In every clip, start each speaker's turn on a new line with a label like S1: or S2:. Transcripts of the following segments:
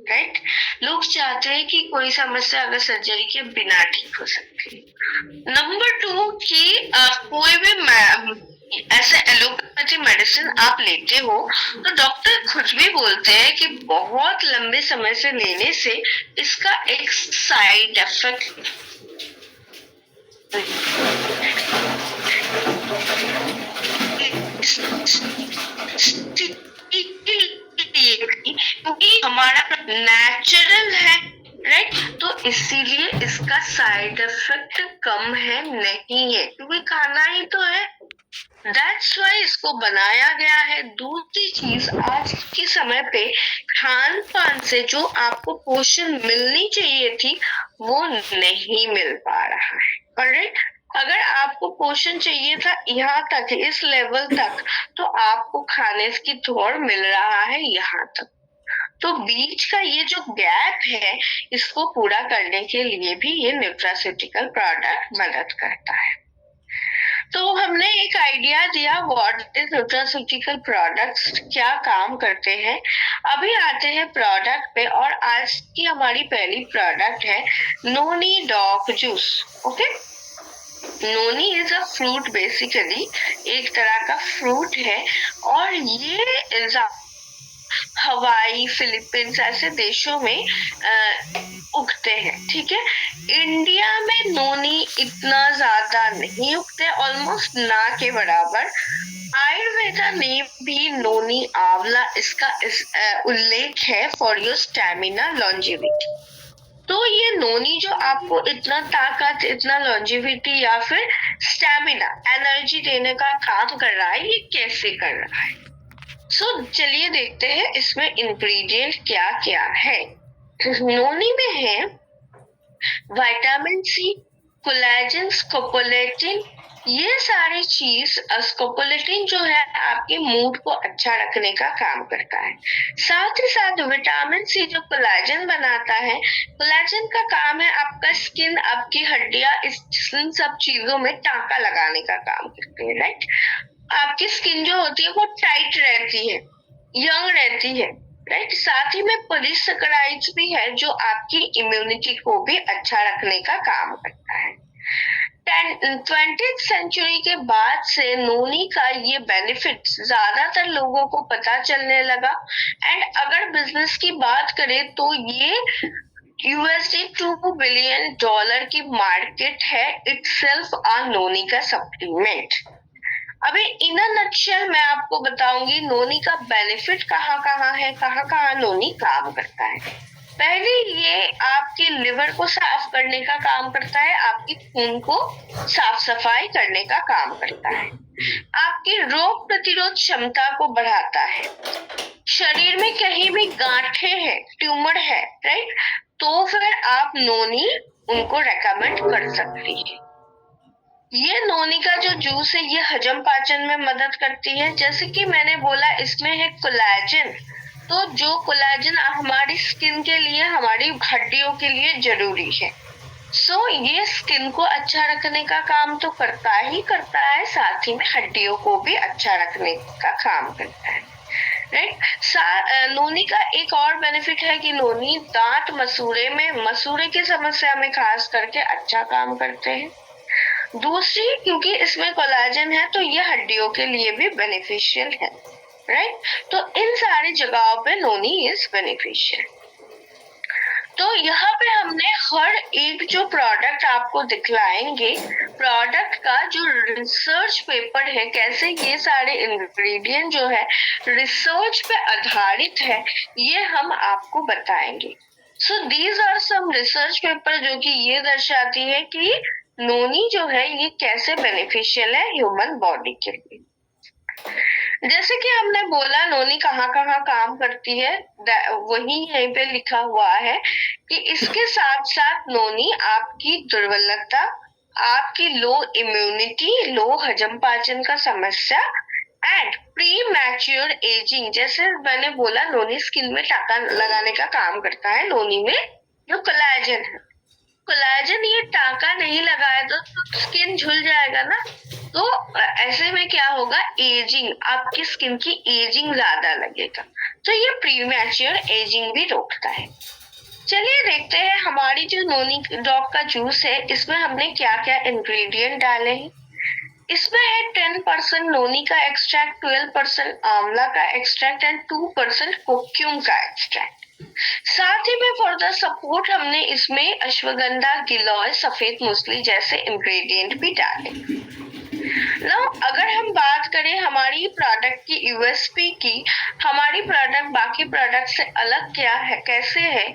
S1: Right. लोग चाहते हैं कि कोई समस्या अगर सर्जरी के बिना ठीक हो सकती है। नंबर टू कि कोई भी ऐसे एलोपैथी मेडिसिन आप लेते हो तो डॉक्टर खुद भी बोलते हैं कि बहुत लंबे समय से लेने से इसका एक साइड इफेक्ट क्योंकि हमारा नेचुरल है, राइट। तो इसीलिए इसका साइड इफेक्ट कम है, नहीं है, क्योंकि खाना ही तो है। दैट्स वाई इसको बनाया गया है। दूसरी चीज, आज के समय पे खान पान से जो आपको पोषण मिलनी चाहिए थी वो नहीं मिल पा रहा है। ऑलराइट, अगर आपको पोषण चाहिए था यहाँ तक, इस लेवल तक, तो आपको खाने की थोड़ मिल रहा है यहाँ तक। तो बीच का ये जो गैप है, इसको पूरा करने के लिए भी ये न्यूट्रास्यूटिकल प्रोडक्ट मदद करता है। तो हमने एक आइडिया दिया व्हाट इज न्यूट्रास्यूटिकल प्रोडक्ट्स, क्या काम करते हैं। अभी आते हैं प्रोडक्ट पे, और आज की हमारी पहली प्रोडक्ट है noni dog juice. Okay, noni is a fruit, basically एक तरह का फ्रूट है, और ये हवाई, फिलीपींस ऐसे देशों में उगते हैं। ठीक है, इंडिया में नोनी इतना ज्यादा नहीं उगते, ऑलमोस्ट ना के बराबर। आयुर्वेदा में भी नोनी आंवला इसका उल्लेख है फॉर योर स्टेमिना लॉन्जिविटी। तो ये नोनी जो आपको इतना ताकत, इतना लॉन्जिविटी या फिर स्टेमिना, एनर्जी देने का काम कर रहा है, ये कैसे कर रहा है। चलिए देखते हैं इसमें इंग्रेडिएंट क्या क्या है। नोनी में है विटामिन सी, कोलेजन, स्कोपोलेटिन, ये सारी चीज। स्कोपोलेटिन जो है आपके मूड को अच्छा रखने का काम करता है। साथ ही साथ विटामिन सी जो कोलेजन बनाता है, कोलेजन का काम है आपका स्किन, आपकी हड्डियां, इन सब चीजों में टांका लगाने का काम करते हैं, राइट। आपकी स्किन जो होती है वो टाइट रहती है, यंग रहती है, राइट। साथ ही में पॉलीसेकेराइड्स भी है जो आपकी इम्यूनिटी को भी अच्छा रखने का काम करता है। 20th सेंचुरी के बाद से नोनी का ये बेनिफिट ज्यादातर लोगों को पता चलने लगा। एंड अगर बिजनेस की बात करें तो ये $2 बिलियन की मार्केट है इटसेल्फ ऑन नोनी का सप्लीमेंट। अभी इन अ नटशेल मैं आपको बताऊंगी नोनी का बेनिफिट कहाँ कहाँ है, कहाँ कहाँ नोनी काम करता है। पहले ये आपके लिवर को साफ करने का काम करता है, आपकी खून को साफ सफाई करने का काम करता है, आपकी रोग प्रतिरोध क्षमता को बढ़ाता है। शरीर में कहीं भी गांठे हैं, ट्यूमर है, राइट, तो फिर आप नोनी उनको रेकमेंड कर सकती है। ये नोनी का जो जूस है ये हजम पाचन में मदद करती है। जैसे कि मैंने बोला इसमें है कोलेजन, तो जो कोलेजन हमारी स्किन के लिए, हमारी हड्डियों के लिए जरूरी है। ये स्किन को अच्छा रखने का काम तो करता ही करता है, साथ ही में हड्डियों को भी अच्छा रखने का काम करता है, राइट। नोनी का एक और बेनिफिट है कि नोनी दांत मसूड़े की समस्या में खास करके अच्छा काम करते हैं। दूसरी, क्योंकि इसमें कोलेजन है तो ये हड्डियों के लिए भी बेनिफिशियल है, राइट। तो इन सारी जगहों पे नोनी इज बेनिफिशियल। तो यहाँ पे हमने हर एक जो प्रोडक्ट आपको दिखलाएंगे, प्रोडक्ट का जो रिसर्च पेपर है, कैसे ये सारे इंग्रेडिएंट जो है रिसर्च पे आधारित है, ये हम आपको बताएंगे। These are some research paper जो कि ये दर्शाती है कि नोनी जो है ये कैसे बेनिफिशियल है ह्यूमन बॉडी के लिए। जैसे कि हमने बोला नोनी कहाँ कहाँ काम करती है, वही यहीं पे लिखा हुआ है कि इसके साथ साथ नोनी आपकी दुर्बलता, आपकी लो इम्यूनिटी, लो हजम पाचन का समस्या एंड प्री मैच्योर एजिंग, जैसे मैंने बोला नोनी स्किन में टाका लगाने का काम करता है। नोनी में जो कोलेजन है, कोलेजन ये टाका नहीं लगाया तो स्किन झुल जाएगा ना, तो ऐसे में क्या होगा, एजिंग, आपकी स्किन की एजिंग ज्यादा लगेगा। तो ये प्रीमैच्योर एजिंग भी रोकता है। चलिए देखते हैं हमारी जो नोनी डॉग का जूस है, इसमें हमने क्या क्या इंग्रेडिएंट डाले हैं। इसमें है 10% नोनी का एक्सट्रैक्ट, 12% आंवला का एक्सट्रैक्ट एंड 2% कोक्यूम का एक्सट्रैक्ट। साथ ही में फॉर द सपोर्ट हमने इसमें अश्वगंधा, गिलोय, सफेद मूसली जैसे इंग्रेडिएंट भी डाले। नाउ अगर हम बात करें हमारी प्रोडक्ट की यूएसपी की, हमारी प्रोडक्ट बाकी प्रोडक्ट से अलग क्या है, कैसे है,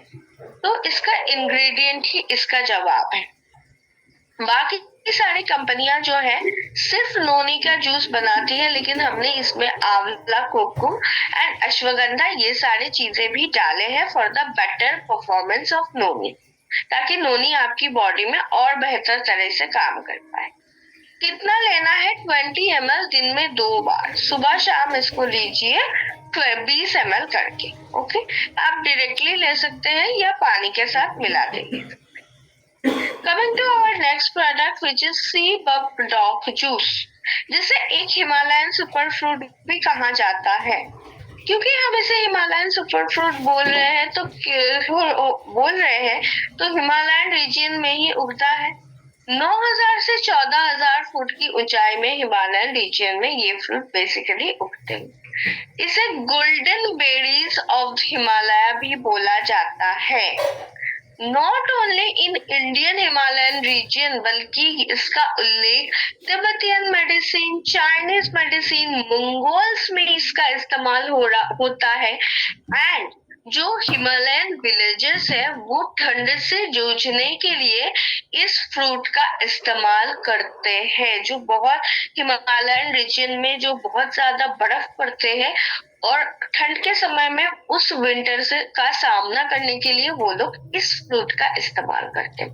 S1: तो इसका इंग्रेडिएंट ही इसका जवाब है। बाकी सारी कंपनियां जो है सिर्फ नोनी का जूस बनाती है, लेकिन हमने इसमें आंवला, कोको एंड अश्वगंधा ये सारी चीजें भी डाले हैं for the better performance of noni, ताकि नोनी आपकी बॉडी में और बेहतर तरह से काम कर पाए। कितना लेना है, 20 ml दिन में 2 बार, सुबह शाम इसको लीजिए 20 ml करके। ओके, आप डायरेक्टली ले सकते हैं या पानी के साथ मिला देंगे। Coming to our next product which is sea buckthorn juice, जिसे एक हिमालयन सुपर फ्रूट भी कहा जाता है। क्योंकि हम इसे हिमालयन सुपर फ्रूट बोल रहे हैं तो हिमालयन रीजन में ही उगता है। 9,000 से 14,000 फुट की ऊंचाई में हिमालयन रीजन में ये फ्रूट बेसिकली उगते हैं। इसे गोल्डन बेरीज ऑफ हिमालय भी बोला जाता है। Not only in Indian Himalayan region, बल्कि इसका उल्लेख Tibetan medicine, Chinese medicine, Mongols में इसका इस्तेमाल होता है। एंड जो हिमालयन विलेजेस है वो ठंड से जूझने के लिए इस फ्रूट का इस्तेमाल करते हैं। जो बहुत हिमालयन रीजन में जो बहुत ज्यादा बर्फ पड़ते हैं और ठंड के समय में उस विंटर से का सामना करने के लिए वो लोग इस फ्रूट का इस्तेमाल करते हैं।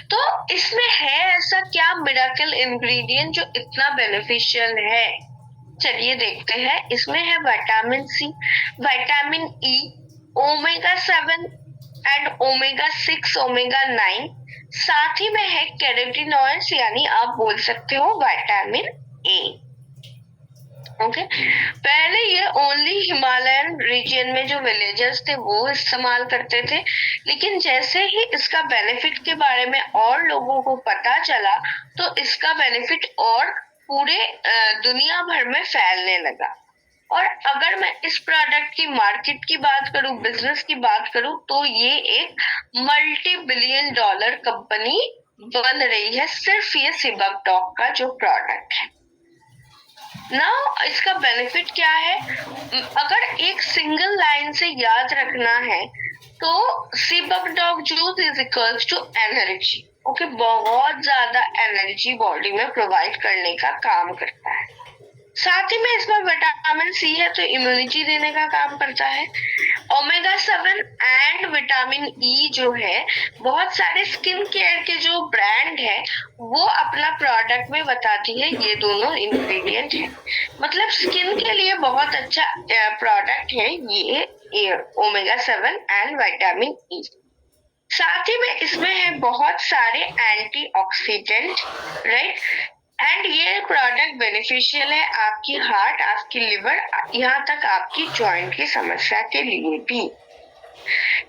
S1: तो इसमें है ऐसा क्या मिरेकल इंग्रेडिएंट जो इतना बेनिफिशियल है, चलिए देखते हैं। इसमें है vitamin C, vitamin E, omega 7 and omega 6, omega 9, साथ ही में है कैरोटीनॉइड्स, यानी आप बोल सकते हो विटामिन ए। ओके, पहले ये ओनली हिमालयन रीजन में जो विलेजर्स थे वो इस्तेमाल करते थे, लेकिन जैसे ही इसका बेनिफिट के बारे में और लोगों को पता चला तो इसका बेनिफिट और पूरे दुनिया भर में फैलने लगा। और अगर मैं इस प्रोडक्ट की मार्केट की बात करूं, बिजनेस की बात करूं, तो ये एक मल्टी बिलियन डॉलर कंपनी बन रही है सिर्फ ये सिबक डॉग का जो प्रोडक्ट है ना। इसका बेनिफिट क्या है, अगर एक सिंगल लाइन से याद रखना है तो सिबक dog juice is equals to energy. Okay, बहुत ज्यादा एनर्जी बॉडी में प्रोवाइड करने का काम करता है। साथ ही में इसमें विटामिन सी है तो इम्यूनिटी देने का काम करता है। ओमेगा 7 एंड विटामिन ई जो है, बहुत सारे स्किन केयर के जो ब्रांड है वो अपना प्रोडक्ट में बताती है ये दोनों इंग्रेडिएंट है। मतलब स्किन के लिए बहुत अच्छा प्रोडक्ट है ये ओमेगा 7 एंड विटामिन ई। साथ ही में इसमें है बहुत सारे एंटीऑक्सीडेंट, राइट। एंड ये प्रोडक्ट बेनिफिशियल है आपकी हार्ट, आपकी लिवर, यहाँ तक आपकी जॉइंट की समस्या के लिए भी।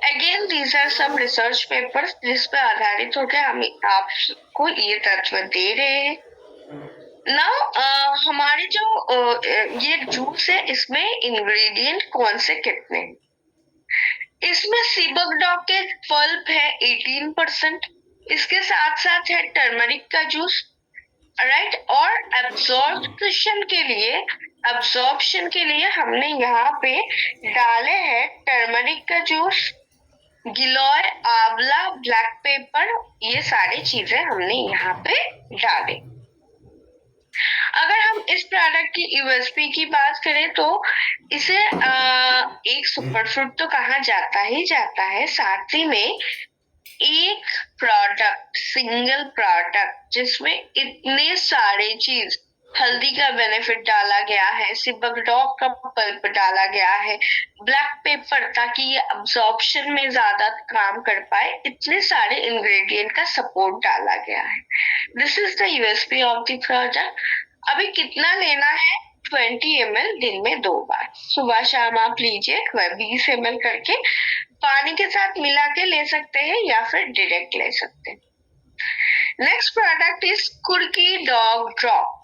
S1: Again these are some research papers जिस पर आधारित होकर हम आपको ये तत्व दे रहे हैं। नाउ हमारे जो ये जूस है इसमें इंग्रेडिएंट कौन से कितने, इसमें सिबक डॉग के पल्प है 18%, इसके साथ साथ है टर्मरिक का जूस, राइट। और एब्जॉर्प्शन के लिए हमने यहाँ पे डाले हैं टर्मरिक का जूस, गिलोय, आंवला, ब्लैक पेपर, ये सारी चीजें हमने यहाँ पे डाले। अगर हम इस प्रोडक्ट की यूएसपी की बात करें तो इसे एक सुपर फ्रूट तो कहा जाता है, साथ ही में एक प्रोडक्ट, सिंगल प्रोडक्ट जिसमें इतने सारे चीज हल्दी का बेनिफिट डाला गया है, सिबकडॉक का पल्प डाला गया है, ब्लैक पेपर ताकि ये अब्जॉर्प्शन में ज्यादा काम कर पाए, इतने सारे इंग्रेडिएंट का सपोर्ट डाला गया है। This is the USP of the product. अभी कितना लेना है? 20 ml दिन में 2 बार, सुबह शाम आप लीजिए। 20 ml करके पानी के साथ मिला के ले सकते हैं या फिर डायरेक्ट ले सकते हैं। नेक्स्ट प्रोडक्ट इज कुर्की डॉग ड्रॉप।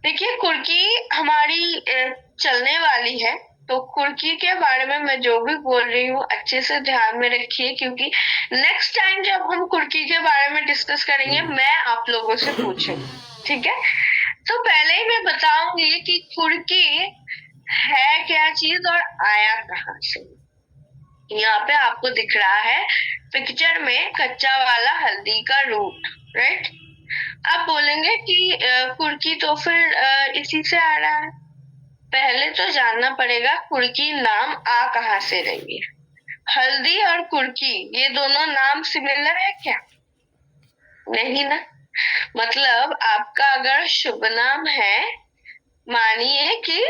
S1: देखिए कुर्की हमारी चलने वाली है, तो कुर्की के बारे में मैं जो भी बोल रही हूँ अच्छे से ध्यान में रखिए, क्योंकि नेक्स्ट टाइम जब हम कुर्की के बारे में डिस्कस करेंगे मैं आप लोगों से पूछूंगी, ठीक है? तो पहले ही मैं बताऊंगी कि कुर्की है क्या चीज और आया कहाँ से। यहाँ पे आपको दिख रहा है पिक्चर में कच्चा वाला हल्दी का रूट, राइट? आप बोलेंगे कि कुर्की तो फिर इसी से आ रहा है। पहले तो जानना पड़ेगा कुर्की नाम आ कहाँ से रही है। हल्दी और कुर्की ये दोनों नाम सिमिलर है क्या? नहीं ना। मतलब आपका अगर शुभ नाम है, मानिए कि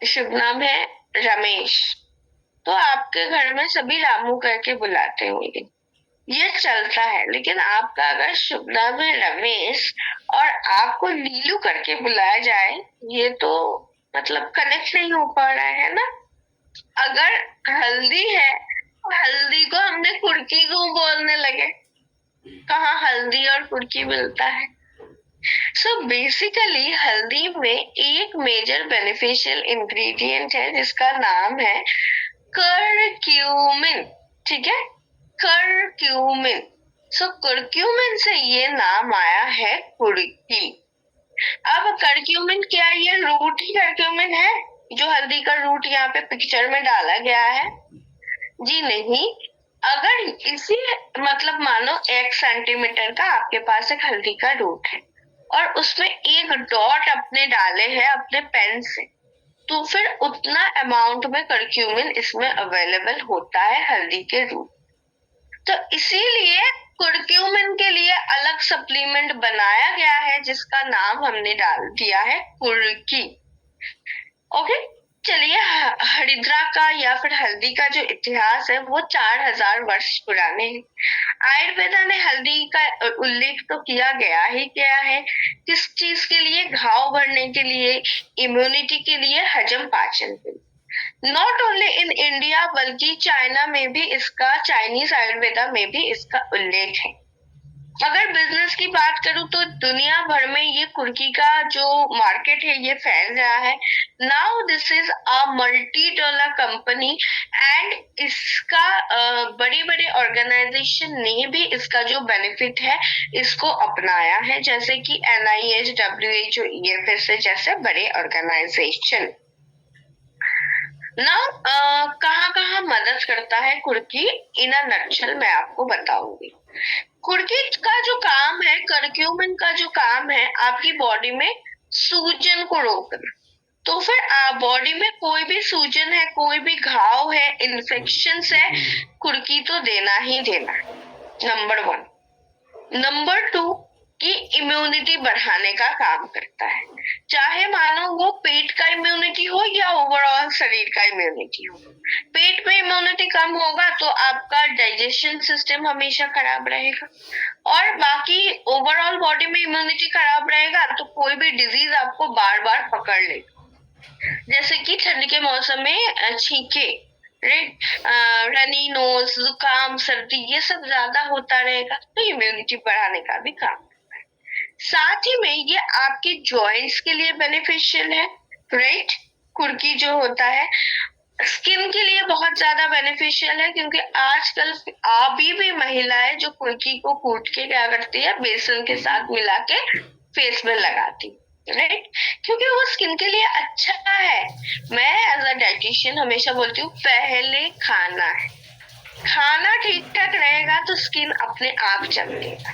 S1: शुभ नाम है रमेश, तो आपके घर में सभी रामू करके बुलाते होंगे, ये चलता है। लेकिन आपका अगर शुभ नाम है रमेश और आपको नीलू करके बुलाया जाए, ये तो मतलब कनेक्ट नहीं हो पा रहा है ना। अगर हल्दी है, हल्दी को हमने कुर्की क्यों बोलने लगे? कहाँ हल्दी और कुर्की मिलता है? सो बेसिकली हल्दी में एक मेजर बेनिफिशियल इंग्रेडिएंट है जिसका नाम है करक्यूमिन, ठीक है? करक्यूमिन। सो करक्यूमिन से ये नाम आया है कुर्की। अब करक्यूमिन क्या ये रूट ही करक्यूमिन है जो हल्दी का रूट यहाँ पे पिक्चर में डाला गया है? जी नहीं। अगर इसी मतलब मानो 1 सेंटीमीटर का आपके पास एक हल्दी का रूट है और उसमें एक डॉट अपने डाले हैं अपने पेन से, तो फिर उतना अमाउंट में करक्यूमिन इसमें अवेलेबल होता है हल्दी के रूट। तो इसीलिए कुर्क्यूमिन के लिए अलग सप्लीमेंट बनाया गया है जिसका नाम हमने डाल दिया है कुर्की। ओके, चलिए हरिद्रा का या फिर हल्दी का जो इतिहास है वो 4000 वर्ष पुराने हैं। आयुर्वेदा ने हल्दी का उल्लेख तो किया गया ही क्या है, किस चीज के लिए? घाव भरने के लिए, इम्यूनिटी के लिए, हजम पाचन के लिए। नॉट ओनली इन इंडिया बल्कि चाइना में भी इसका, चाइनीज आयुर्वेदा में भी इसका उल्लेख है। अगर बिजनेस की बात करूं तो दुनिया भर में ये कुर्की का जो मार्केट है ये फैल रहा है। Now this is a multi dollar company and इसका बड़ी बड़ी ऑर्गेनाइजेशन ने भी इसका जो बेनिफिट है इसको अपनाया है, जैसे कि NIH, WHO, EFSA जैसे बड़े ऑर्गेनाइजेशन। नाउ कहाँ कहाँ मदद करता है कुर्की, इन अ नटशेल मैं आपको बताऊंगी। कुर्की का जो काम है, करक्यूमिन का जो काम है, आपकी बॉडी में सूजन को रोकना। तो फिर बॉडी में कोई भी सूजन है, कोई भी घाव है, इन्फेक्शन है, कुर्की तो देना ही देना है, नंबर 1। नंबर 2 की इम्यूनिटी बढ़ाने का काम करता है, चाहे मानो वो पेट का इम्यूनिटी हो या ओवरऑल शरीर का इम्यूनिटी हो। पेट में इम्यूनिटी कम होगा तो आपका डाइजेशन सिस्टम हमेशा खराब रहेगा, और बाकी ओवरऑल बॉडी में इम्यूनिटी खराब रहेगा तो कोई भी डिजीज आपको बार बार पकड़ लेगा, जैसे कि ठंड के मौसम में छींके, रनी नोज, जुकाम, सर्दी ये सब ज्यादा होता रहेगा, तो इम्यूनिटी बढ़ाने का भी काम करता है। साथ ही में ये आपके जॉइंट्स के लिए बेनिफिशियल है, राइट? कुर्की जो होता है स्किन के लिए बहुत ज्यादा बेनिफिशियल है, क्योंकि आजकल अभी भी महिलाएं जो कुर्की को कूट के क्या करती है, बेसन के साथ मिला के फेस में लगाती, राइट? क्योंकि वो स्किन के लिए अच्छा है। मैं एज अ डाइटिशियन हमेशा बोलती हूँ पहले खाना है, खाना ठीक ठाक रहेगा तो स्किन अपने आप चमकेगा।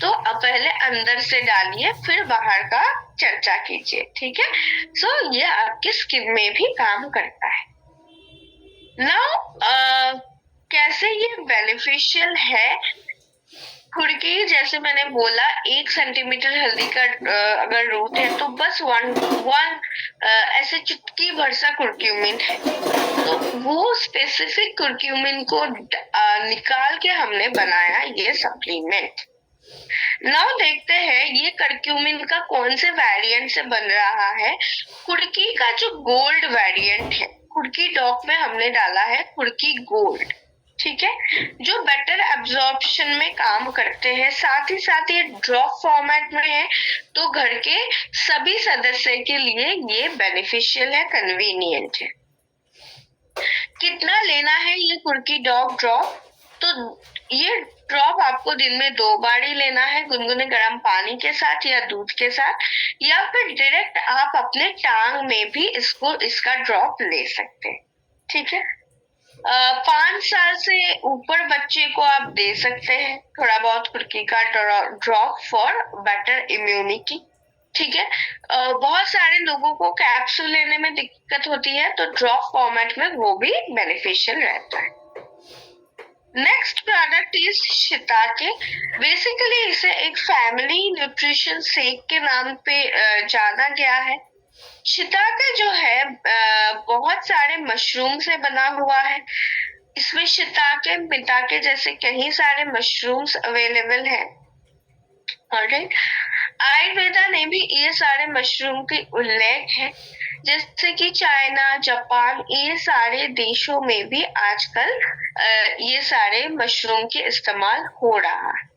S1: तो अब पहले अंदर से डालिए फिर बाहर का चर्चा कीजिए, ठीक है? सो ये आपकी स्किन में भी काम करता है। नाउ कैसे ये बेनिफिशियल है कुड़की जैसे मैंने बोला 1 सेंटीमीटर हल्दी का अगर रूट है तो बस वन ऐसे चुटकी भर सा कुर्क्यूमिन है, तो वो स्पेसिफिक कुर्क्यूमिन को निकाल के हमने बनाया ये सप्लीमेंट। नाउ देखते हैं ये करक्यूमिन का कौन से वेरिएंट से बन रहा है। कुड़की का जो गोल्ड वेरिएंट है, कुड़की डॉक में हमने डाला है कुड़की गोल्ड, ठीक है, जो बेटर एब्जॉर्प्शन में काम करते हैं, साथ ही साथ ये ड्रॉप फॉर्मेट में है, तो घर के सभी सदस्य के लिए ये बेनिफिशियल है, कन्वीनियंट है। कितना लेना है ये कुड़की डॉग ड्रॉप? तो ये ड्रॉप आपको दिन में 2 बार ही लेना है, गुनगुने गर्म पानी के साथ या दूध के साथ, या फिर डायरेक्ट आप अपने टांग में भी इसका ड्रॉप ले सकते हैं, ठीक है। 5 साल से ऊपर बच्चे को आप दे सकते हैं थोड़ा बहुत कुर्की का ड्रॉप फॉर बेटर इम्यूनिटी, ठीक है। बहुत सारे लोगों को कैप्सूल लेने में दिक्कत होती है, तो ड्रॉप फॉर्मेट में वो भी बेनिफिशियल रहता है। Next product is shiitake. Basically इसे एक फैमिली न्यूट्रिशन शेक के नाम पे जाना गया है। शिताके जो है बहुत सारे मशरूम से बना हुआ है। इसमें शिताके मिताके जैसे कई सारे मशरूम्स अवेलेबल है। ऑलराइट, आयुर्वेदा ने भी ये सारे मशरूम के उल्लेख है, जैसे कि चाइना, जापान, ये सारे देशों में भी आजकल ये सारे मशरूम के इस्तेमाल हो रहा है।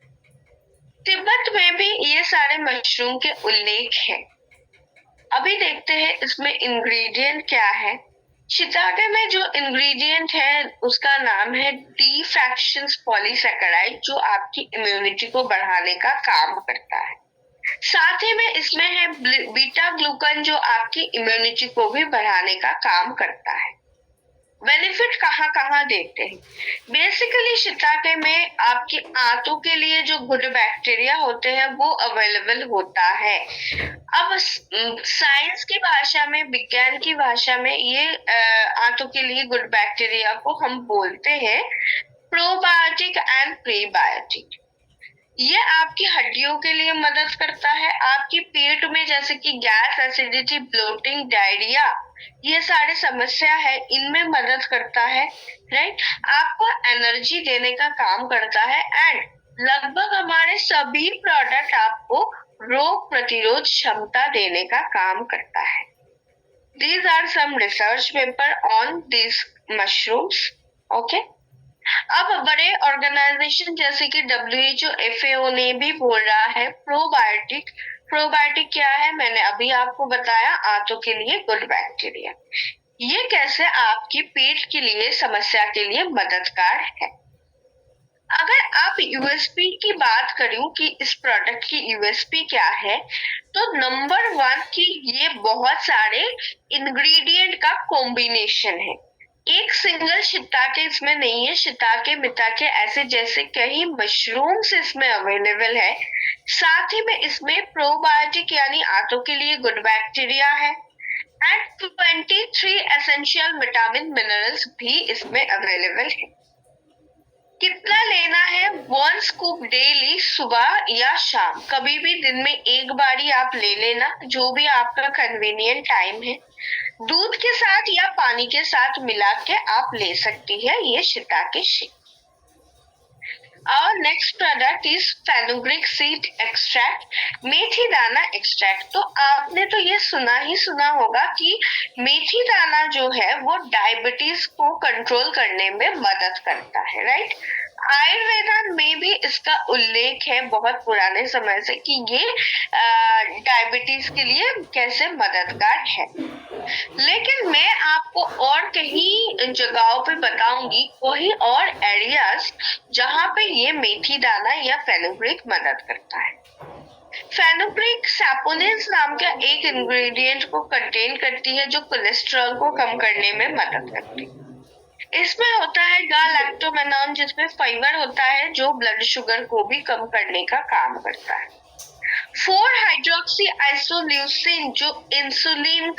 S1: तिब्बत में भी ये सारे मशरूम के उल्लेख है। अभी देखते हैं इसमें इंग्रेडिएंट क्या है। शिताके में जो इंग्रेडिएंट है उसका नाम है डी फ्रैक्शंस पॉलीसैकेराइड, जो आपकी इम्यूनिटी को बढ़ाने का काम करता है। साथ ही में इसमें है बीटा ग्लूकन, जो आपकी इम्यूनिटी को भी बढ़ाने का काम करता है। बेनिफिट कहाँ कहाँ देते हैं? बेसिकली शिताके में आपकी आंतों के लिए जो गुड बैक्टीरिया होते हैं वो अवेलेबल होता है। अब साइंस की भाषा में, विज्ञान की भाषा में ये आंतों के लिए गुड बैक्टीरिया को हम बोलते हैं प्रोबायोटिक एंड प्रीबायोटिक। ये आपकी हड्डियों के लिए मदद करता है। आपकी पेट में जैसे कि गैस, एसिडिटी, ब्लोटिंग, डायरिया, ये सारे समस्या है, इनमें मदद करता है, राइट। आपको एनर्जी देने का काम करता है एंड लगभग हमारे सभी प्रोडक्ट आपको रोग प्रतिरोध क्षमता देने का काम करता है। These are some research paper on these mushrooms, okay? अब बड़े ऑर्गेनाइजेशन जैसे कि WHO, FAO ने भी बोल रहा है प्रोबायोटिक। प्रोबायोटिक क्या है? मैंने अभी आपको बताया, आंतों के लिए गुड बैक्टीरिया। ये कैसे आपकी पेट के लिए समस्या के लिए मददगार है। अगर आप यूएसपी की बात करूं कि इस प्रोडक्ट की यूएसपी क्या है, तो नंबर 1 की ये बहुत सारे इंग्रेडिएंट का कॉम्बिनेशन है। एक सिंगल शिताके इसमें नहीं है, शिताके मिताके ऐसे जैसे कई मशरूम्स इसमें अवेलेबल है। साथ ही में इसमें प्रोबायोटिक यानी आंतों के लिए गुड बैक्टीरिया है एंड 23 एसेंशियल विटामिन मिनरल्स भी इसमें अवेलेबल है। कितना लेना है? 1 स्कूप डेली, सुबह या शाम, कभी भी दिन में एक बारी आप ले लेना, जो भी आपका कन्वीनियंट टाइम है। दूध के साथ या पानी के साथ मिला के आप ले सकती है ये शिताके शेक। और next product is fenugreek seed extract, मेथी दाना एक्सट्रैक्ट। तो आपने तो ये सुना होगा कि मेथी दाना जो है वो डायबिटीज को कंट्रोल करने में मदद करता है, राइट। आयुर्वेदा में भी इसका उल्लेख है बहुत पुराने समय से कि ये डायबिटीज के लिए कैसे मददगार है। लेकिन मैं आपको और कहीं जगहों पे बताऊंगी, कोई और एरियाज जहां पे ये मेथी दाना या फेनुग्रीक मदद करता है। फेनुग्रीक सैपोनिन्स नाम का एक इंग्रेडिएंट को कंटेन करती है, जो कोलेस्ट्रॉल को कम करने में मदद करती है। इसमें होता है गालैक्टोमेनॉन, जिसमें फाइबर होता है, जो ब्लड शुगर को भी कम करने का काम करता है। 4 हाइड्रोक्सी आइसोल्यूसिन, जो इंसुलिन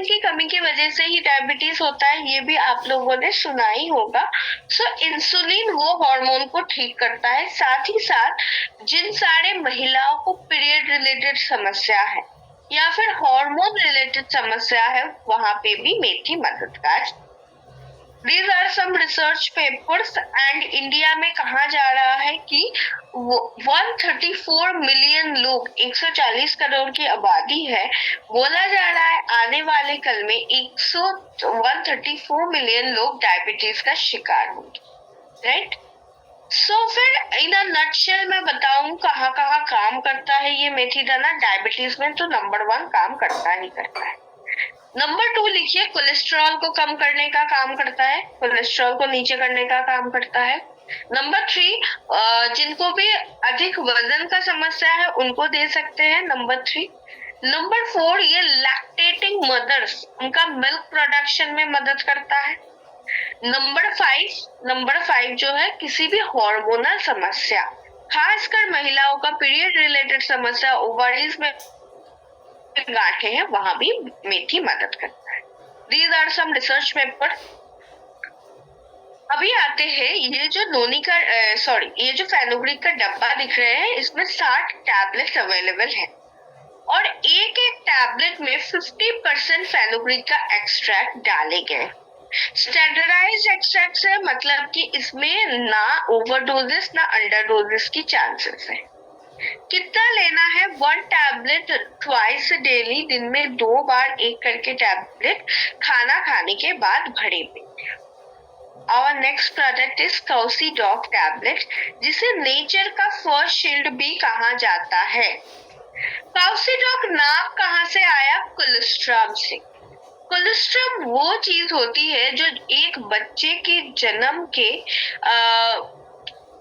S1: की कमी की वजह से ही डायबिटीज होता है, ये भी आप लोगों ने सुना ही होगा। सो इंसुलिन वो हार्मोन को ठीक करता है। साथ ही साथ जिन सारे महिलाओं को पीरियड रिलेटेड समस्या है या फिर हार्मोन रिलेटेड समस्या है, वहां पे भी मेथी मददगार। These are some research papers and India में कहा जा रहा है कि 134 मिलियन लोग, 140 करोड़ की आबादी है, बोला जा रहा है आने वाले कल में 134 मिलियन लोग डायबिटीज का शिकार होंगे, राइट। सो फिर इन अ नटशेल मैं बताऊं कहाँ कहाँ काम करता है ये मेथी दाना। डायबिटीज में तो नंबर 1 काम करता ही करता है। नंबर 2 लिखिए, कोलेस्ट्रॉल को कम करने का काम करता है, कोलेस्ट्रॉल को नीचे करने का काम करता है। नंबर 3, जिनको भी अधिक वजन का समस्या है उनको दे सकते हैं, नंबर 3। नंबर 4, ये लैक्टेटिंग मदर्स, उनका मिल्क प्रोडक्शन में मदद करता है। नंबर 5 जो है, किसी भी हार्मोनल समस्या, खासकर महिलाओं का पीरियड रिलेटेड समस्या, ओवरीज में गांठें हैं, वहां भी मेथी मदद करता है। These are some research paper। अभी आते हैं, ये जो ये जो फेनुग्रीक का डब्बा दिख रहे हैं, इसमें 60 टैबलेट अवेलेबल है और एक एक टैबलेट में 50% फेनुग्रीक का एक्सट्रैक्ट डाले गए। स्टैंडर्डाइज्ड एक्सट्रैक्ट है, मतलब कि इसमें ना ओवरडोजेस ना अंडरडोजेस की चांसेस है। कितना लेना है? 1 टैबलेट ट्वाइस डेली, दिन में 2 बार एक करके टैबलेट खाना खाने के बाद भरे पेट। Our next product is Caucidog tablet, जिसे नेचर का फर्स्ट शील्ड भी कहा जाता है। Caucidog नाम कहाँ से आया? कोलेस्ट्रॉल से। कोलेस्ट्रॉल वो चीज होती है जो एक बच्चे के जन्म के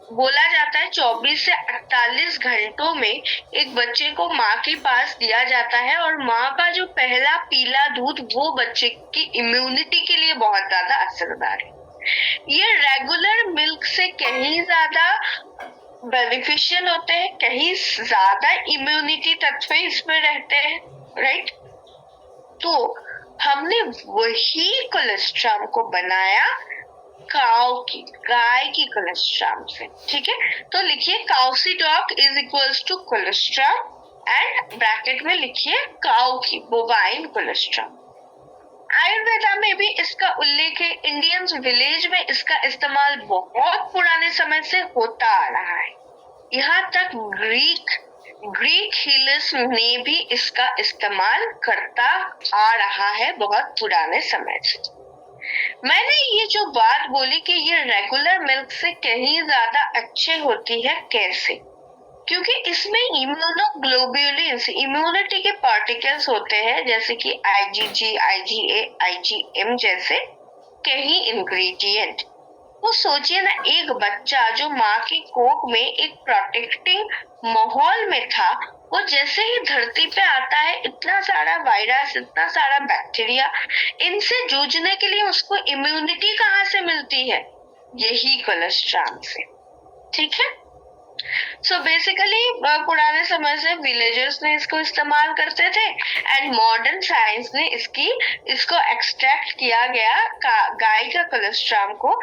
S1: बोला जाता है 24 से 48 घंटों में एक बच्चे को माँ के पास दिया जाता है और माँ का जो पहला पीला दूध वो बच्चे की इम्यूनिटी के लिए बहुत ज्यादा असरदार है। ये रेगुलर मिल्क से कहीं ज्यादा बेनिफिशियल होते हैं, कहीं ज्यादा इम्यूनिटी तत्व इसमें रहते हैं, राइट। तो हमने वही कोलेस्ट्रॉल को बनाया गाय की कोलेस्ट्रॉल से, ठीक है। तो लिखिए काउसीडॉग is equals to cholesterol and bracket में लिखिए काउ की बोवाइन कोलेस्ट्रॉल। आयुर्वेदा में भी इसका उल्लेख है। इंडियंस विलेज में इसका इस्तेमाल बहुत पुराने समय से होता आ रहा है। यहाँ तक ग्रीक हीलर्स ने भी इसका इस्तेमाल करता आ रहा है बहुत पुराने समय से। मैंने ये जो बात बोली कि ये रेगुलर मिल्क से कहीं ज्यादा अच्छे होती है, कैसे? क्योंकि इसमें इम्यूनोग्लोब्युलिन्स, इम्यूनिटी के पार्टिकल्स होते हैं, जैसे कि IgG, IgA, IgM जैसे कई इंग्रेडिएंट। वो सोचिए ना, एक बच्चा जो माँ की कोख में एक प्रोटेक्टिंग माहौल में था, वो जैसे ही धरती पे आता है, इतना सारा वायरस, इतना सारा बैक्टीरिया, इनसे जूझने के लिए उसको इम्यूनिटी कहाँ से मिलती है? यही कोलेस्ट्रॉल से, ठीक है। सो बेसिकली पुराने समय से विलेजर्स ने इसको इस्तेमाल करते थे एंड मॉडर्न साइंस ने इसको एक्सट्रैक्ट किया गया गाय का कोलेस्ट्रॉल को,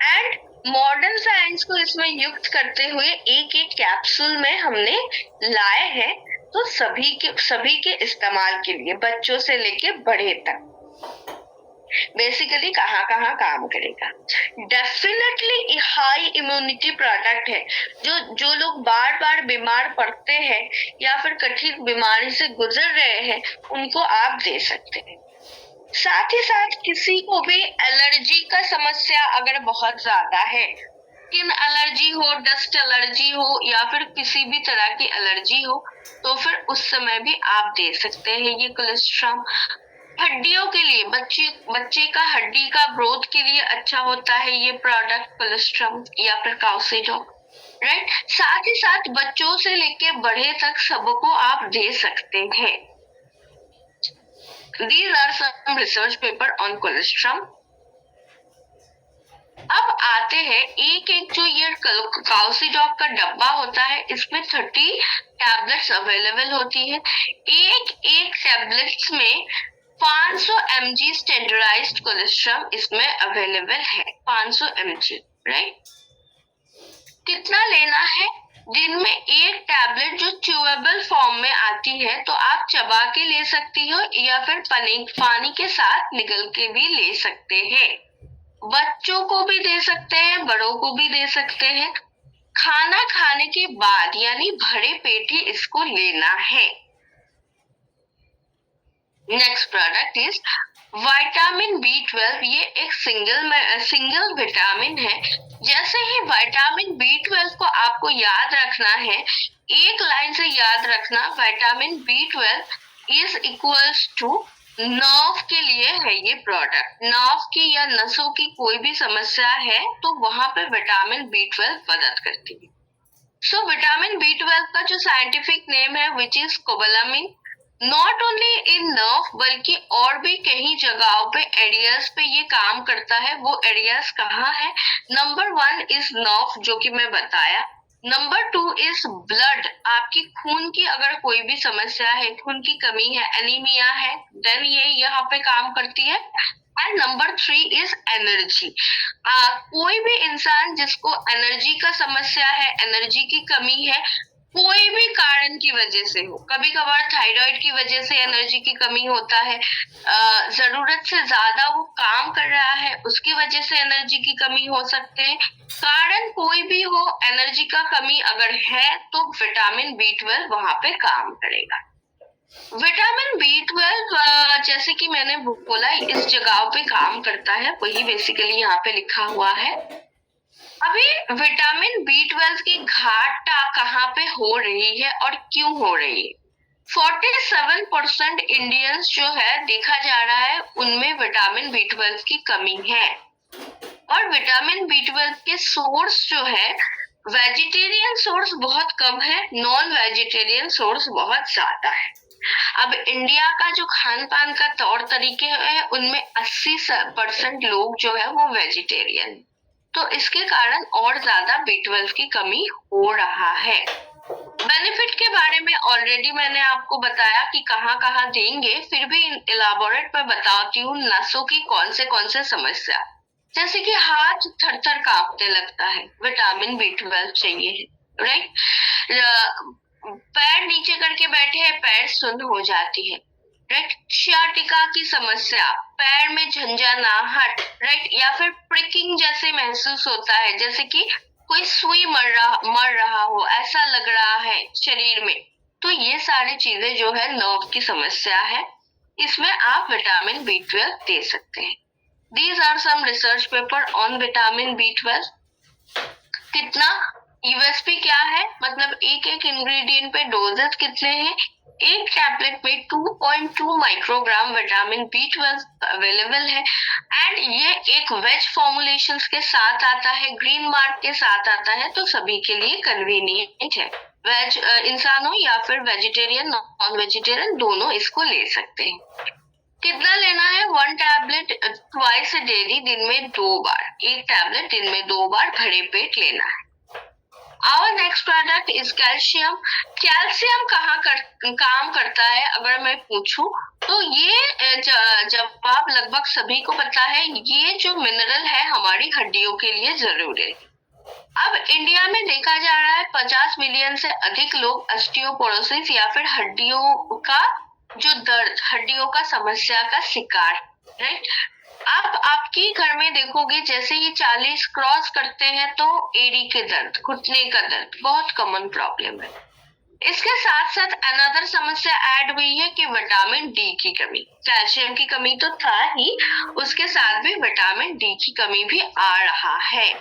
S1: एंड मॉडर्न साइंस को इसमें युक्त करते हुए एक एक कैप्सूल में हमने लाए हैं, तो सभी के इस्तेमाल के लिए, बच्चों से लेके बड़े तक। बेसिकली कहाँ कहाँ काम करेगा? डेफिनेटली हाई इम्यूनिटी प्रोडक्ट है। जो लोग बार बार बीमार पड़ते हैं या फिर कठिन बीमारी से गुजर रहे हैं, उनको आप दे सकते हैं। साथ ही साथ किसी को भी एलर्जी का समस्या अगर बहुत ज्यादा है, स्किन एलर्जी हो, डस्ट एलर्जी हो या फिर किसी भी तरह की एलर्जी हो, तो फिर उस समय भी आप दे सकते हैं ये कोलेस्ट्रॉल। हड्डियों के लिए, बच्चे का हड्डी का ग्रोथ के लिए अच्छा होता है ये प्रोडक्ट कोलेस्ट्रॉल या फिर काउसीडॉग, राइट। साथ ही साथ बच्चों से लेके बड़े तक सबको आप दे सकते हैं। These are some research paper on cholesterol। अब आते हैं, एक एक जो ये काउसिडॉक का डब्बा होता है इसमें 30 टैबलेट्स अवेलेबल होती है। एक एक टैबलेट्स में 500 mg स्टैंडर्डाइज्ड कोलेस्ट्रॉल इसमें अवेलेबल है। 500 mg, राइट। कितना लेना है? दिन में एक टैबलेट जो च्यूएबल फॉर्म में आती है तो आप चबा के ले सकती हो या फिर पानी के साथ निगल के भी ले सकते हैं। बच्चों को भी दे सकते हैं, बड़ों को भी दे सकते हैं। खाना खाने के बाद यानी भरे पेट ही इसको लेना है। Next product is vitamin B12। ये एक सिंगल विटामिन है। जैसे ही विटामिन B12 को आपको याद रखना है, एक लाइन से याद रखना, vitamin B12 is equals to nerve के लिए है ये प्रोडक्ट। नर्व की या नसों की कोई भी समस्या है तो वहां पे विटामिन B12 मदद करती है। सो विटामिन B12 का जो साइंटिफिक नेम है which is cobalamin. Not only in nerve बल्कि और भी कई जगहों पे एरियाज पे ये काम करता है। वो एरियाज कहाँ है? नंबर 1 इज नर्व, जो कि मैं बताया। Number 2 is blood. आपकी खून की अगर कोई भी समस्या है, खून की कमी है, एनीमिया है, देन ये यहाँ पे काम करती है। And number 3 is energy. कोई भी इंसान जिसको एनर्जी का समस्या है, एनर्जी की कमी है, कोई भी कारण की वजह से हो, कभी कभार थायराइड की वजह से एनर्जी की कमी होता है, जरूरत से ज्यादा वो काम कर रहा है उसकी वजह से एनर्जी की कमी हो सकते हैं। कारण कोई भी हो, एनर्जी का कमी अगर है तो विटामिन B12 वहां पे काम करेगा। विटामिन B12 जैसे कि मैंने बोला इस जगह पे काम करता है, वही बेसिकली यहाँ पे लिखा हुआ है। अभी विटामिन B12 की घाट कहाँ पे हो रही है और क्यों हो रही है? 47% इंडियंस जो है देखा जा रहा है उनमें विटामिन B12 की कमी है। और विटामिन B12 के सोर्स जो है, वेजिटेरियन सोर्स बहुत कम है, नॉन वेजिटेरियन सोर्स बहुत ज्यादा है। अब इंडिया का जो खान पान का तौर तरीके है उनमें 80% लोग जो है वो वेजिटेरियन, तो इसके कारण और ज्यादा B12 की कमी हो रहा है। बेनिफिट के बारे में ऑलरेडी मैंने आपको बताया कि कहाँ कहाँ देंगे, फिर भी इलाबोरेट में बताती हूँ। नसों की कौन से समस्या, जैसे कि हाथ थर थर कांपने लगता है, विटामिन B12 चाहिए, राइट। पैर नीचे करके बैठे हैं, पैर सुन्न हो जाती है, राइट। सियाटिका की समस्या, पैर में झंझनाहट, राइट, या फिर प्रिकिंग जैसे महसूस होता है, जैसे कि कोई सुई मर रहा हो, ऐसा लग रहा है शरीर में। तो ये सारी चीजें जो है नर्व की समस्या है, इसमें आप विटामिन B12 दे सकते हैं। These are some research paper on vitamin B12। कितना यूएसपी क्या है, मतलब एक एक इंग्रेडिएंट पे डोजेस कितने हैं? एक टैबलेट में 2.2 माइक्रोग्राम विटामिन B12 अवेलेबल है। एंड ये एक वेज फॉर्मुलेशंस के साथ आता है, ग्रीन मार्क के साथ आता है, तो सभी के लिए कन्वीनियंट है। वेज इंसान हो या फिर वेजिटेरियन, नॉन वेजिटेरियन, दोनों इसको ले सकते हैं। कितना लेना है? 1 टैबलेट ट्वाइस डेली, दिन में 2 बार। एक टैबलेट दिन में 2 बार भरे पेट लेना है। Our next product is calcium. Calcium कहाँ काम करता है अगर मैं पूछूं तो ये जवाब लगभग सभी को पता है। ये जो मिनरल है हमारी हड्डियों के लिए जरूरी है। अब इंडिया में देखा जा रहा है 50 मिलियन से अधिक लोग ऑस्टियोपोरोसिस या फिर हड्डियों का जो दर्द, हड्डियों का समस्या का शिकार, राइट। आप आपके घर में देखोगे जैसे ही 40 क्रॉस करते हैं तो एड़ी के दर्द, घुटने का दर्द बहुत कॉमन प्रॉब्लम है। इसके साथ साथ अनदर समस्या ऐड हुई है कि विटामिन डी की कमी। कैल्शियम की कमी तो था ही, उसके साथ भी विटामिन डी की कमी भी आ रहा है।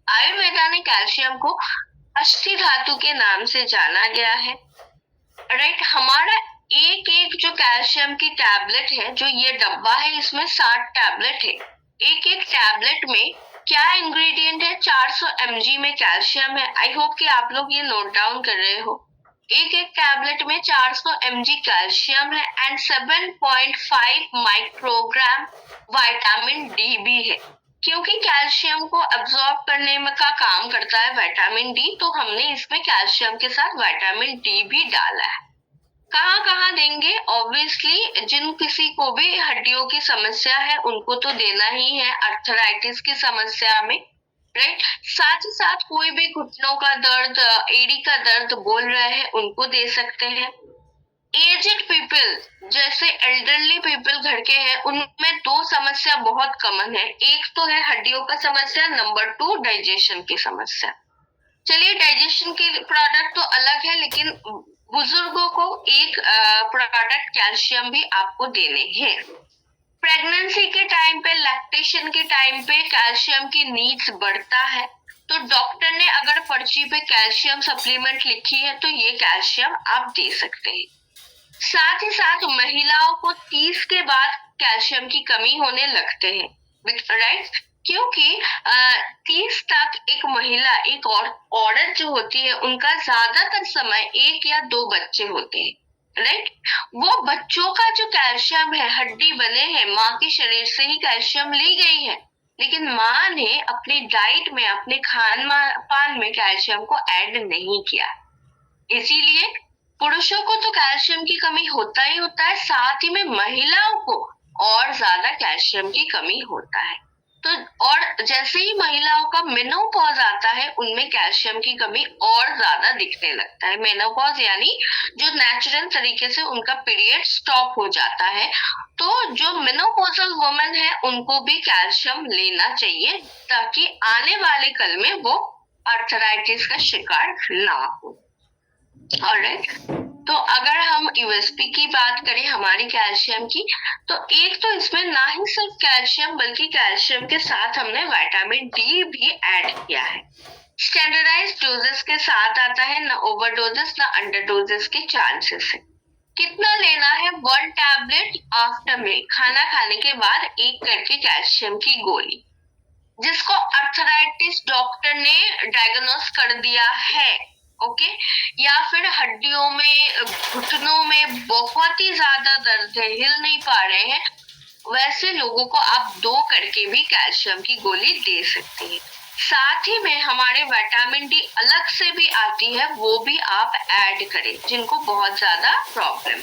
S1: आयुर्वेदा ने कैल्शियम को अष्टि धातु के नाम से जाना गया है, राइट। हमारा एक एक जो कैल्शियम की टैबलेट है, जो ये डब्बा है, इसमें 60 टैबलेट है। एक एक टैबलेट में क्या इंग्रेडिएंट है? 400 mg में कैल्शियम है। आई होप कि आप लोग ये नोट डाउन कर रहे हो। एक एक टैबलेट में 400 mg कैल्शियम है एंड 7.5 माइक्रोग्राम विटामिन डी भी है। क्योंकि कैल्शियम को अब्सॉर्ब करने में का काम करता है विटामिन डी, तो हमने इसमें कैल्शियम के साथ विटामिन डी भी डाला है। कहाँ कहाँ देंगे? ऑब्वियसली जिन किसी को भी हड्डियों की समस्या है उनको तो देना ही है, अर्थराइटिस की समस्या में, राइट। साथ ही साथ कोई भी घुटनों का दर्द, एड़ी का दर्द बोल रहे हैं उनको दे सकते हैं। एजेड पीपल जैसे एल्डरली पीपल घर के हैं उनमें दो समस्या बहुत कॉमन है, एक तो है हड्डियों का समस्या, नंबर 2 डाइजेशन की समस्या। चलिए डाइजेशन के प्रोडक्ट तो अलग है, लेकिन बुजुर्गों को एक प्रोडक्ट कैल्शियम भी आपको देने हैं। प्रेगनेंसी के टाइम पे, लैक्टेशन के टाइम पे कैल्शियम की नीड्स बढ़ता है, तो डॉक्टर ने अगर पर्ची पे कैल्शियम सप्लीमेंट लिखी है तो ये कैल्शियम आप दे सकते हैं। साथ ही साथ महिलाओं को 30 के बाद कैल्शियम की कमी होने लगते हैं, राइट। क्योंकि 30 तक एक महिला, एक औरत जो होती है उनका ज्यादातर समय 1 या 2 बच्चे होते हैं, राइट। वो बच्चों का जो कैल्शियम है, हड्डी बने हैं, माँ के शरीर से ही कैल्शियम ली गई है, लेकिन माँ ने अपनी डाइट में, अपने खान पान में कैल्शियम को ऐड नहीं किया। इसीलिए पुरुषों को तो कैल्शियम की कमी होता ही होता है, साथ ही में महिलाओं को और ज्यादा कैल्शियम की कमी होता है। तो और जैसे ही महिलाओं का मेनोपॉज आता है उनमें कैल्शियम की कमी और ज्यादा दिखने लगता है। मेनोपॉज यानी जो नेचुरल तरीके से उनका पीरियड स्टॉप हो जाता है, तो जो मेनोपॉजल वुमेन है उनको भी कैल्शियम लेना चाहिए ताकि आने वाले कल में वो आर्थराइटिस का शिकार ना हो। ऑलराइट, तो अगर हम यूएसपी की बात करें हमारी कैल्शियम की, तो एक तो इसमें ना ही सिर्फ कैल्शियम बल्कि कैल्शियम के साथ हमने विटामिन डी भी ऐड किया है। स्टैंडर्डाइज डोजेस के साथ आता है, ना ओवरडोजेस ना अंडरडोजेस के चांसेस है। कितना लेना है? 1 टैबलेट आफ्टर मील, खाना खाने के बाद एक करके कैल्शियम की गोली। जिसको अर्थराइटिस डॉक्टर ने डायग्नोस कर दिया है, ओके, या फिर हड्डियों में, घुटनों में बहुत ही ज्यादा दर्द है, हिल नहीं पा रहे हैं, वैसे लोगों को आप 2 करके भी कैल्शियम की गोली दे सकते हैं। साथ ही में हमारे विटामिन डी अलग से भी आती है, वो भी आप ऐड करें जिनको बहुत ज्यादा problem.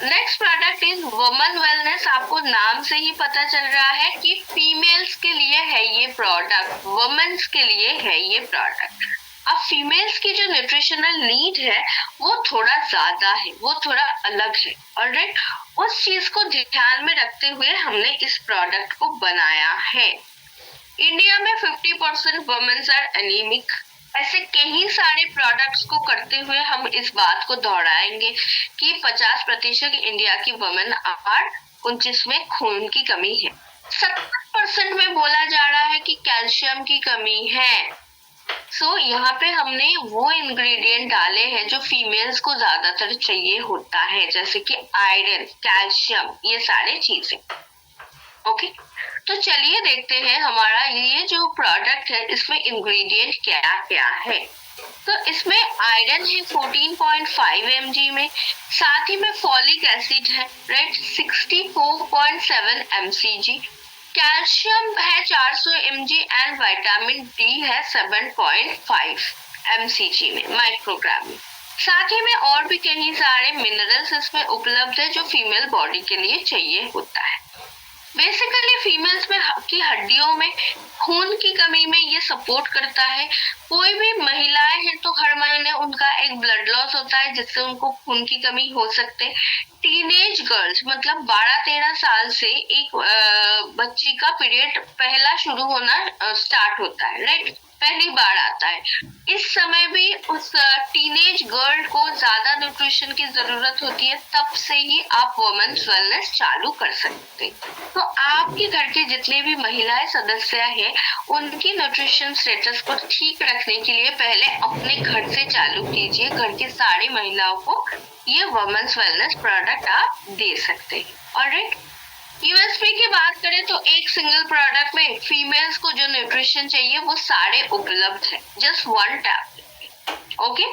S1: Next product is women wellness. आपको नाम से ही पता चल रहा है कि फीमेल्स के लिए है ये प्रोडक्ट, वुमेन्स के लिए है ये प्रोडक्ट। अब फीमेल्स की जो न्यूट्रिशनल नीड है वो थोड़ा ज्यादा है, वो थोड़ा अलग है, ऑलराइट। उस चीज को ध्यान में रखते हुए हमने इस प्रोडक्ट को बनाया है। इंडिया में 50% वुमेन्स आर एनीमिक। ऐसे कई सारे प्रोडक्ट्स को करते हुए हम इस बात को दोहराएंगे कि 50% इंडिया की वुमेन आर, जिसमें खून की कमी है। 70% में बोला जा रहा है कि कैल्शियम की कमी है। सो यहाँ पे हमने वो इंग्रेडिएंट डाले हैं जो फीमेल्स को ज्यादातर चाहिए होता है, जैसे कि आयरन, कैल्शियम, ये सारे चीजें, ओके। तो चलिए देखते हैं हमारा ये जो प्रोडक्ट है इसमें इंग्रेडिएंट क्या क्या है। तो इसमें आयरन है 14.5 mg में, साथ ही में फॉलिक एसिड है, राइट, 64.7 mcg, कैल्शियम है 400 mg एंड विटामिन डी है 7.5 mcg में, माइक्रोग्राम में। साथ ही में और भी कई सारे मिनरल्स इसमें उपलब्ध है जो फीमेल बॉडी के लिए चाहिए होता है। बेसिकली फीमेल्स में की हड्डियों में खून की कमी में ये सपोर्ट करता है। कोई भी महिलाएं हैं तो हर महीने उनका एक ब्लड लॉस होता है जिससे उनको खून की कमी हो सकते है। टीनेज गर्ल्स मतलब 12-13 साल से एक बच्ची का पीरियड पहला शुरू होना स्टार्ट होता है, राइट, पहली बार आता है। इस समय भी उस टीनेज गर्ल को ज्यादा न्यूट्रिशन की जरूरत होती है, तब से ही आप वुमेन्स वेलनेस चालू कर सकते हैं। तो आपके घर के जितने भी महिलाएं सदस्य हैं उनकी न्यूट्रिशन स्टेटस को ठीक रखने के लिए पहले अपने घर से चालू कीजिए। घर की सारी महिलाओं को ये वुमेन्स वेलनेस प्रोडक्ट आप दे सकते हैं, ऑलराइट। यूएसपी की बात करें तो एक सिंगल प्रोडक्ट में फीमेल्स को जो न्यूट्रिशन चाहिए वो सारे उपलब्ध है, जस्ट 1 टैबलेट, ओके।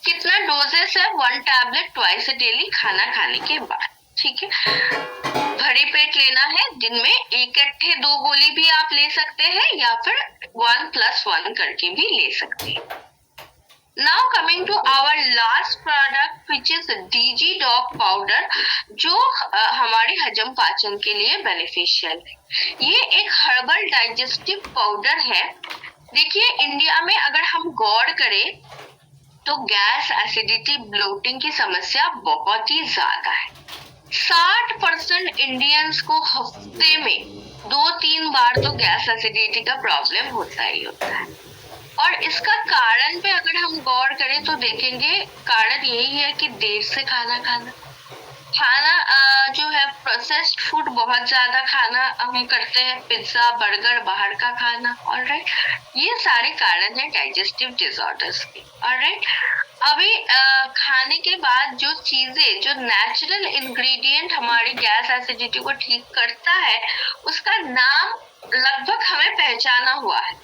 S1: कितना डोजेस है? 1 टैबलेट ट्वाइस डेली, खाना खाने के बाद, ठीक है। भरी पेट लेना है, दिन में इकट्ठे 2 गोली भी आप ले सकते हैं या फिर 1+1 करके भी ले सकते हैं। Now coming to our last product which is DG Dog Powder, जो हमारे हजम पाचन के लिए बेनिफिशियल है। ये एक हर्बल डाइजेस्टिव पाउडर है। देखिए, इंडिया में अगर हम गौर करें तो गैस, एसिडिटी, ब्लोटिंग की समस्या बहुत ही ज्यादा है। 60% इंडियंस को हफ्ते में 2-3 बार तो गैस एसिडिटी का प्रॉब्लम होता ही होता है। और इसका कारण पे अगर हम गौर करें तो देखेंगे कारण यही है कि देर से खाना जो है प्रोसेस्ड फूड बहुत ज्यादा खाना हम करते हैं, पिज्जा, बर्गर, बाहर का खाना। ऑलराइट, ये सारे कारण है डाइजेस्टिव डिसऑर्डर्स के। ऑलराइट, अभी खाने के बाद जो चीजें, जो नेचुरल इंग्रेडिएंट हमारी गैस एसिडिटी को ठीक करता है, उसका नाम लगभग हमें पहचाना हुआ है,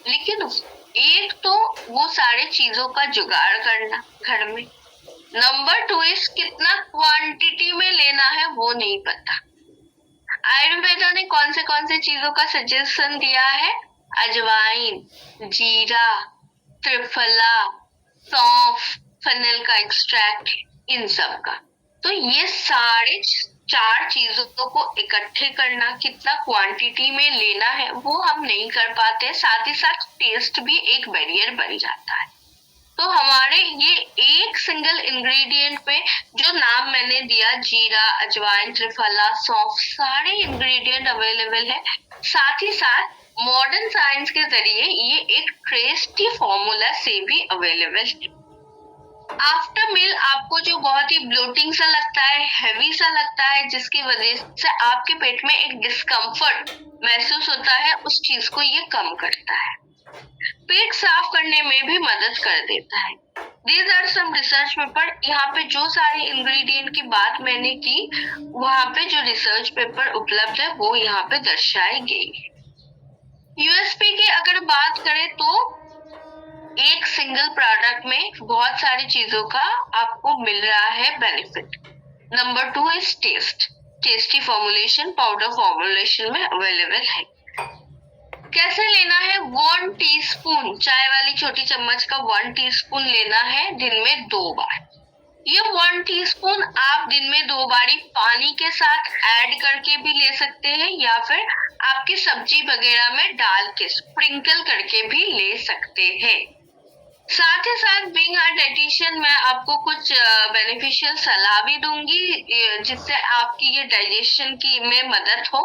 S1: लेकिन एक तो वो सारे चीजों का जुगाड़ करना घर में, नंबर 2 इस कितना क्वांटिटी में लेना है वो नहीं पता। आयुर्वेदा ने कौन से चीजों का सजेशन दिया है? अजवाइन, जीरा, त्रिफला, सौंफ, फनेल का एक्सट्रैक्ट, इन सब का। तो ये सारे 4 चीजों को इकट्ठे करना, कितना क्वांटिटी में लेना है वो हम नहीं कर पाते। साथ ही साथ टेस्ट भी एक बैरियर बन जाता है। तो हमारे ये एक सिंगल इंग्रेडिएंट पे जो नाम मैंने दिया, जीरा, अजवाइन, त्रिफला, सौंफ, सारे इंग्रेडिएंट अवेलेबल है। साथ ही साथ मॉडर्न साइंस के जरिए ये एक टेस्टी फॉर्मूला से भी अवेलेबल है। आफ्टर मील आपको जो बहुत ही ब्लोटिंग सा लगता है, हैवी सा लगता है, जिसकी वजह से आपके पेट में एक डिस्कम्फर्ट महसूस होता है, उस चीज को ये कम करता है। पेट साफ करने में भी मदद कर देता है। These are some research paper. यहाँ पे जो सारे इंग्रेडिएंट की बात मैंने की, वहाँ पे जो रिसर्च पेपर उपलब्ध है वो यहाँ पे दर्शाई गई है। यूएसपी की अगर बात करें तो एक सिंगल प्रोडक्ट में बहुत सारी चीजों का आपको मिल रहा है benefit. Number 2 is taste. Tasty formulation powder formulation में अवेलेबल है। कैसे लेना है? 1 टीस्पून, चाय वाली छोटी चम्मच का 1 टीस्पून लेना है दिन में 2 बार। ये 1 टीस्पून आप दिन में 2 बारी पानी के साथ ऐड करके भी ले सकते हैं या फिर आपकी सब्जी वगैरह में डाल के स्प्रिंकल करके भी ले सकते हैं। साथ ही साथ बीइंग अ डाइटिशियन मैं आपको कुछ बेनिफिशियल सलाह भी दूंगी जिससे आपकी ये डाइजेशन की में मदद हो।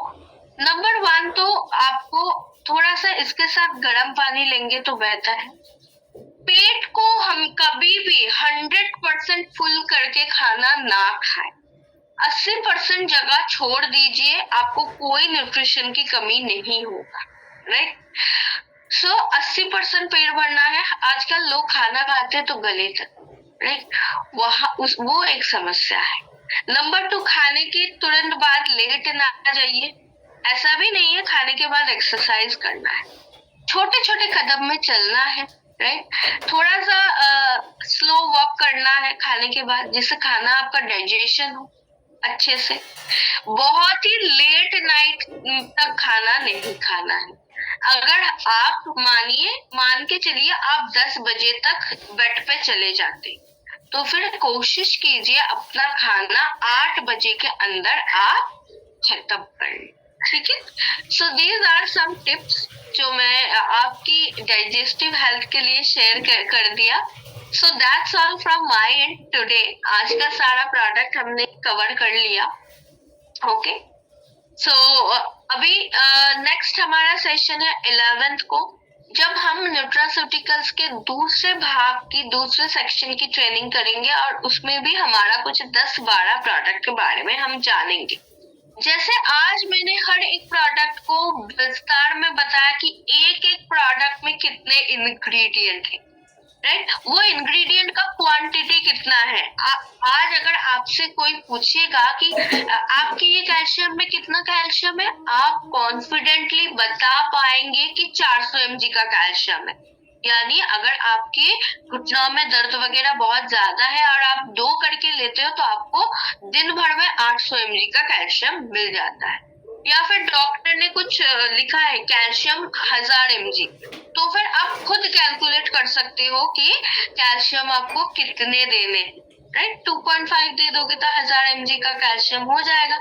S1: नंबर 1 तो आपको थोड़ा सा इसके साथ गर्म पानी लेंगे तो बेहतर है। पेट को हम कभी भी 100% फुल करके खाना ना खाएं। 80% जगह छोड़ दीजिए, आपको कोई न्यूट्रिशन की कमी नहीं होगा। राइट, सो 80% पेट भरना है। आजकल लोग खाना खाते हैं तो गले तक, राइट, वो एक समस्या है। नंबर 2, खाने के तुरंत बाद लेट ना जाइए। ऐसा भी नहीं है खाने के बाद एक्सरसाइज करना है, छोटे छोटे कदम में चलना है, राइट। थोड़ा सा स्लो वॉक करना है खाने के बाद, जिससे खाना आपका डाइजेशन हो अच्छे से। बहुत ही लेट नाइट तक खाना नहीं खाना है। अगर आप मान के चलिए आप 10 बजे तक बेड पे चले जाते, तो फिर कोशिश कीजिए अपना खाना 8 बजे के अंदर आप खत्म कर लें। ठीक है, so these are some tips जो मैं आपकी डाइजेस्टिव हेल्थ के लिए शेयर कर दिया। So that's all from my and today. आज का सारा प्रोडक्ट हमने कवर कर लिया। ओके, सो अभी नेक्स्ट हमारा सेशन है 11th को, जब हम न्यूट्रास्यूटिकल्स के दूसरे भाग की दूसरे सेक्शन की ट्रेनिंग करेंगे और उसमें भी हमारा कुछ 10-12 प्रोडक्ट के बारे में हम जानेंगे। जैसे आज मैंने हर एक प्रोडक्ट को विस्तार में बताया कि एक एक प्रोडक्ट में कितने इंग्रेडिएंट है, राइट, वो इंग्रेडिएंट का क्वांटिटी कितना है। आज अगर आपसे कोई पूछेगा कि आपकी ये कैल्शियम में कितना कैल्शियम है, आप कॉन्फिडेंटली बता पाएंगे कि 400 mg का कैल्शियम है। यानी अगर आपके घुटनों में दर्द वगैरह बहुत ज्यादा है और आप 2 करके लेते हो तो आपको दिन भर में 800 mg का कैल्शियम मिल जाता है। या फिर डॉक्टर ने कुछ लिखा है कैल्शियम 1000 mg, तो फिर आप खुद कैलकुलेट कर सकते हो कि कैल्शियम आपको कितने देने, राइट। 2.5 दे दोगे तो 1000 mg का कैल्शियम हो जाएगा,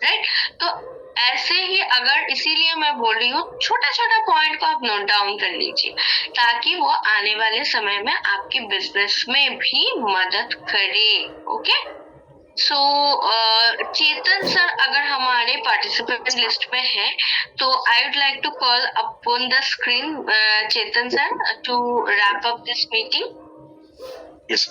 S1: राइट। तो ऐसे ही अगर, इसीलिए मैं बोल रही हूँ छोटा छोटा पॉइंट को आप नोट डाउन कर लीजिए ताकि वो आने वाले समय में आपके बिजनेस में भी मदद करे। ओके, सो चेतन सर अगर हमारे पार्टिसिपेंट लिस्ट में है तो I would like to call upon the screen Chetan sir to wrap up this meeting.
S2: Yes,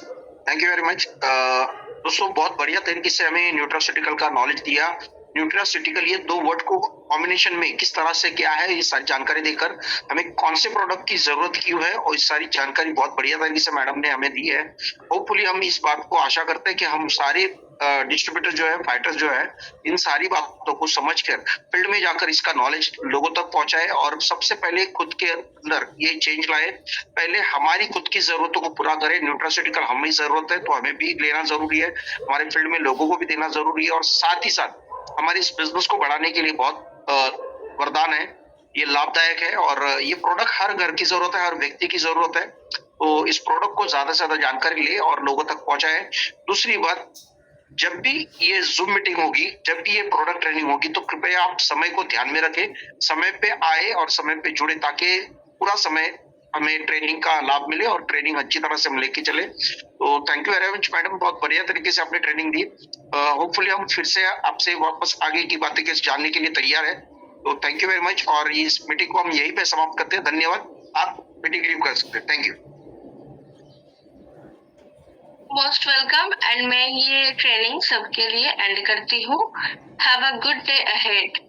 S2: thank you very much. दोस्तों बहुत बढ़िया तरीके से हमें न्यूट्रास्यूटिकल का नॉलेज दिया। न्यूट्रास्यूटिकल ये 2 वर्ड को कॉम्बिनेशन में किस तरह से क्या है ये सारी जानकारी देकर हमें कौन से प्रोडक्ट की जरूरत क्यों है और इस सारी जानकारी बहुत बढ़िया तरीके से मैडम ने हमें दी है। होपफुली हम इस बात को आशा करते हैं कि हम सारे डिस्ट्रीब्यूटर जो है, फाइटर्स जो है, इन सारी बातों को समझकर फील्ड में जाकर इसका नॉलेज लोगों तक पहुंचाए और सबसे पहले खुद के अंदर ये चेंज लाए। पहले हमारी खुद की जरूरतों को पूरा करें। न्यूट्रास्यूटिकल हमें जरूरत है तो हमें भी लेना जरूरी है, हमारे फील्ड में लोगों को भी देना जरूरी है और साथ ही साथ हमारे इस बिजनेस को बढ़ाने के लिए बहुत वरदान है, ये लाभदायक है और ये प्रोडक्ट हर घर की जरूरत है, हर व्यक्ति की जरूरत है। तो इस प्रोडक्ट को ज्यादा से ज्यादा जानकारी ले और लोगों तक पहुंचाए। दूसरी बात, जब भी ये जूम मीटिंग होगी, जब भी ये प्रोडक्ट ट्रेनिंग होगी तो कृपया आप समय को ध्यान में रखें, समय पे आए और समय पे जुड़े ताकि पूरा समय हमें ट्रेनिंग का लाभ मिले और ट्रेनिंग अच्छी तरह से हम लेके चले। तो thank you very much madam, बहुत बढ़िया तरीके से आपने ट्रेनिंग दी। होपफुली हम फिर से आपसे वापस आगे की बातें जानने के लिए तैयार है। तो थैंक यू वेरी मच और इस मीटिंग को हम यहीं पे समाप्त करते हैं। धन्यवाद, आप मीटिंग लीव कर सकते हैं। Thank you.
S1: Most welcome, and मैं ये ट्रेनिंग सबके लिए एंड करती हूँ। Have a good day ahead.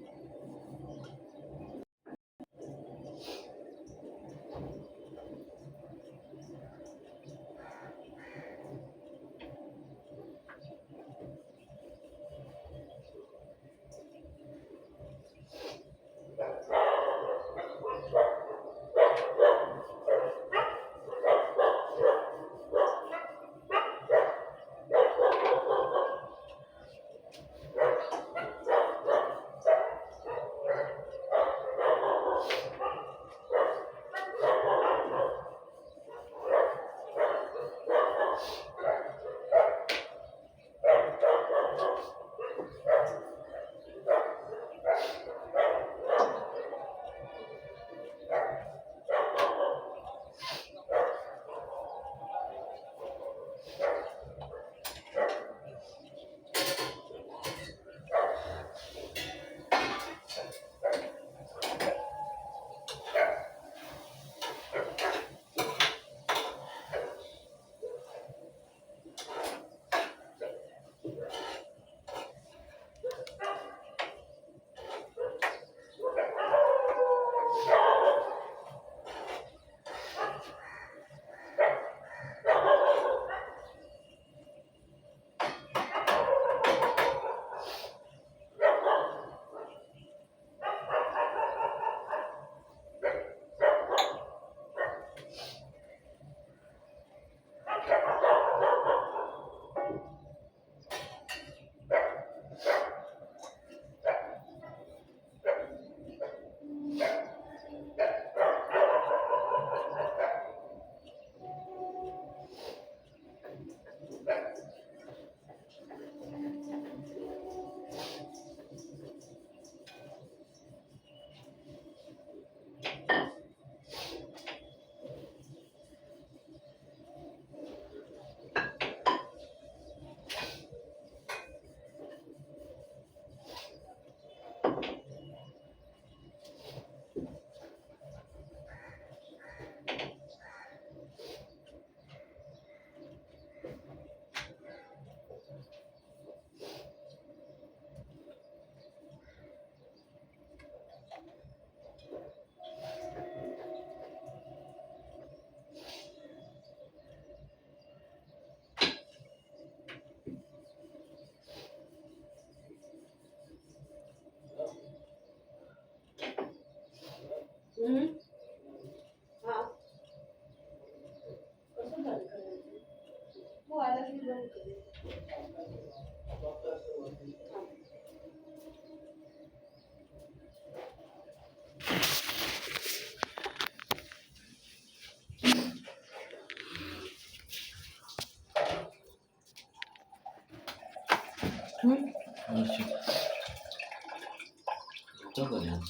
S3: 어떤 거냐?